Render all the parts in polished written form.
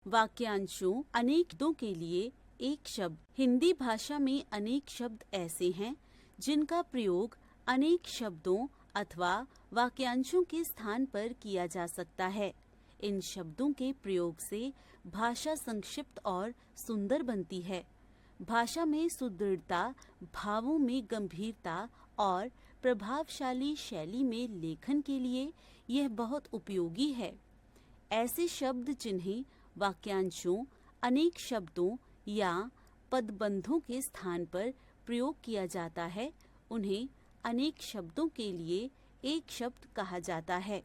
वाक्यांशों अनेक शब्दों के लिए एक शब्द। हिंदी भाषा में अनेक शब्द ऐसे हैं जिनका प्रयोग अनेक शब्दों अथवा वाक्यांशों के स्थान पर किया जा सकता है। इन शब्दों के प्रयोग से भाषा संक्षिप्त और सुंदर बनती है। भाषा में सुदृढ़ता, भावों में गंभीरता और प्रभावशाली शैली में लेखन के लिए यह बहुत उपयोगी है। ऐसे शब्द जिन्हें वाक्यांशों, अनेक शब्दों या पदबंधों के स्थान पर प्रयोग किया जाता है, उन्हें अनेक शब्दों के लिए एक शब्द कहा जाता है।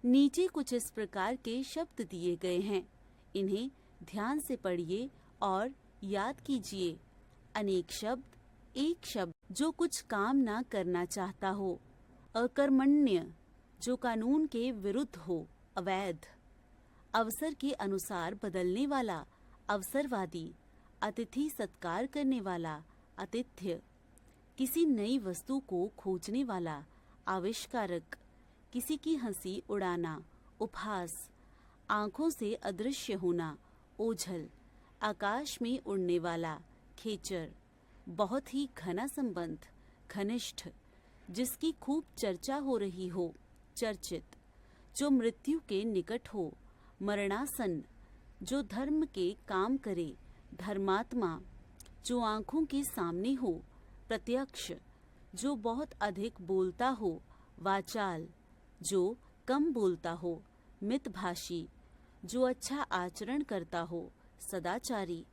नीचे कुछ इस प्रकार के शब्द दिए गए हैं, इन्हें ध्यान से पढ़िए और याद कीजिए। अनेक शब्द, एक शब्द जो कुछ काम ना करना चाहता हो, अकर्मण्य जो कानून के विरुद्ध हो, अवैध, अवसर के अनुसार बदलने वाला, अवसरवादी, अतिथि सत्कार करने वाला, आतिथ्य, किसी नई वस्तु को खोजने वाला, आविष्कारक, किसी की हंसी उड़ाना, उपहास, आंखों से अदृश्य होना, ओझल, आकाश में उड़ने वाला, खेचर, बहुत ही घना संबंध, घनिष्ठ, जिसकी खूब चर्चा हो रही हो, चर्चित, जो मृत्यु के निकट हो, मरणासन, जो धर्म के काम करे, धर्मात्मा, जो आंखों के सामने हो, प्रत्यक्ष, जो बहुत अधिक बोलता हो, वाचाल, जो कम बोलता हो, मितभाषी, जो अच्छा आचरण करता हो, सदाचारी,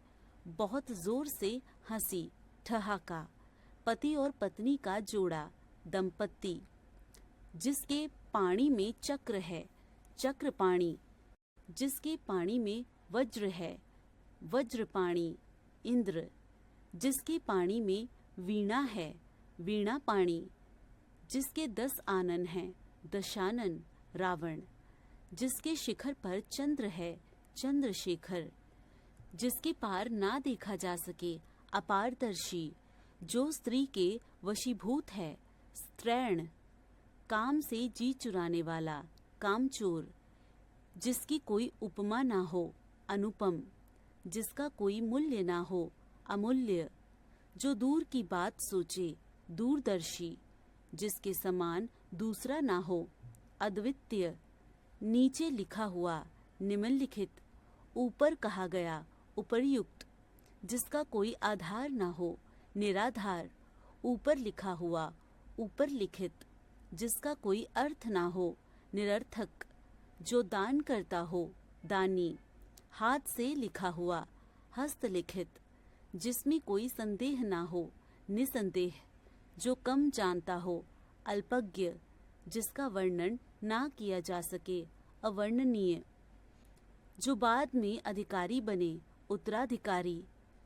बहुत जोर से हंसी, ठहाका, पति और पत्नी का जोड़ा, दंपत्ति, जिसके पाणी में चक्र है, चक्रपाणी, जिसके पाणी में वज्र है, वज्रपाणी, इंद्र, जिसके पाणी में वीणा है, वीणापाणी, जिसके 10 आनन हैं, दशानन, रावण, जिसके शिखर पर चंद्र है, चंद्रशेखर, जिसके पार ना देखा जा सके, अपारदर्शी, जो स्त्री के वशीभूत है, स्त्रैण, काम से जी चुराने वाला, कामचोर, जिसकी कोई उपमा ना हो, अनुपम, जिसका कोई मूल्य ना हो, अमूल्य, जो दूर की बात सोचे, दूरदर्शी, जिसके समान दूसरा ना हो, अद्वितीय, नीचे लिखा हुआ, निम्नलिखित, ऊपर कहा गया, उपर्युक्त, जिसका कोई आधार ना हो, निराधार, ऊपर लिखा हुआ, ऊपर लिखित, जिसका कोई अर्थ ना हो, निरर्थक, जो दान करता हो, दानी, हाथ से लिखा हुआ, हस्तलिखित, जिसमें कोई संदेह ना हो, निसंदेह, जो कम जानता हो, अल्पज्ञ, जिसका वर्णन ना किया जा सके, अवर्णनीय, जो बाद में अधिकारी बने, उत्तराधिकारी,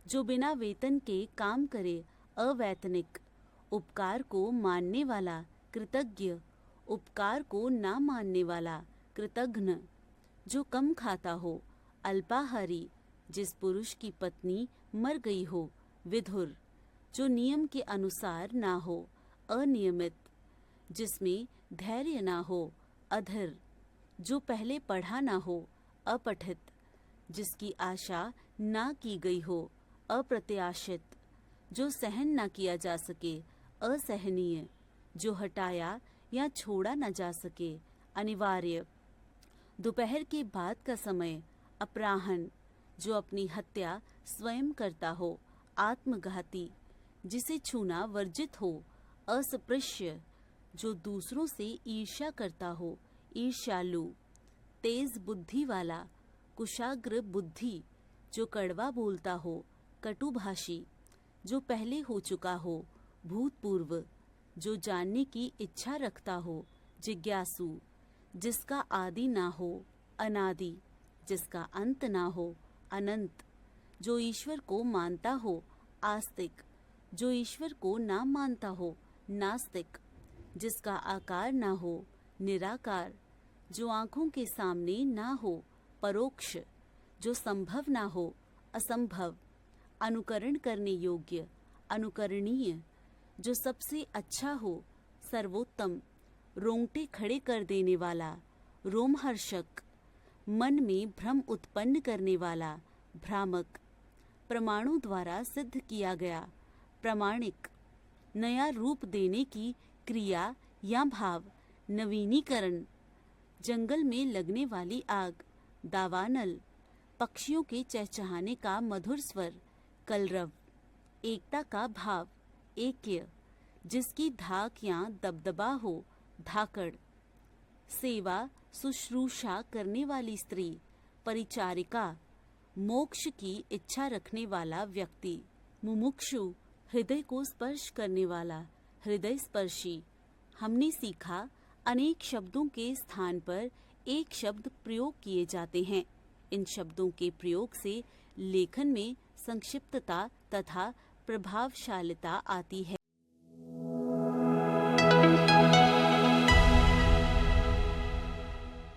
जो बिना वेतन के काम करे, अवैतनिक, उपकार को मानने वाला, कृतज्ञ, उपकार को ना मानने वाला, कृतघ्न, जो कम खाता हो, अल्पाहारी, जिस पुरुष की पत्नी मर गई हो, विधुर, जो नियम के अनुसार ना हो, अनियमित, जिसमें धैर्य ना हो, अधर, जो पहले पढ़ा ना हो, अपठित, जिसकी आशा ना की गई हो, अप्रत्याशित, जो सहन ना किया जा सके, असहनीय, जो हटाया या छोड़ा ना जा सके, अनिवार्य, दोपहर के बाद का समय, अपराह्न, जो अपनी हत्या स्वयं करता हो, आत्मघाती, जिसे छूना वर्जित हो, अस्पृश्य, जो दूसरों से ईर्ष्या करता हो, ईर्ष्यालु, तेज बुद्धि वाला, कुशाग्र बुद्धि, जो कड़वा बोलता हो, कटुभाषी, जो पहले हो चुका हो, भूतपूर्व, जो जानने की इच्छा रखता हो, जिज्ञासु, जिसका आदि ना हो, अनादि, जिसका अंत ना हो, अनंत, जो ईश्वर को मानता हो, आस्तिक, जो ईश्वर को ना मानता हो, नास्तिक, जिसका आकार ना हो, निराकार, जो आँखों के सामने ना हो, परोक्ष, जो संभव ना हो, असंभव, अनुकरण करने योग्य, अनुकरणीय, जो सबसे अच्छा हो, सर्वोत्तम, रोंगटे खड़े कर देने वाला, रोमहर्षक, मन में भ्रम उत्पन्न करने वाला, भ्रामक। प्रमाणों द्वारा सिद्ध किया गया, प्रामाणिक। नया रूप देने की क्रिया या भाव, नवीनीकरण। जंगल में लगने वाली आग, दावानल। पक्षियों के चहचहाने का मधुर स्वर, कलरव। एकता का भाव, ऐक्य। जिसकी धाक या दबदबा हो, धाकड़। सेवा शुश्रूषा करने वाली स्त्री, परिचारिका। मोक्ष की इच्छा रखने वाला व्यक्ति, मुमुक्षु। हृदय को स्पर्श करने वाला, हृदय स्पर्शी। हमने सीखा अनेक शब्दों के स्थान पर एक शब्द प्रयोग किए जाते हैं। इन शब्दों के प्रयोग से लेखन में संक्षिप्तता तथा प्रभावशालिता आती है।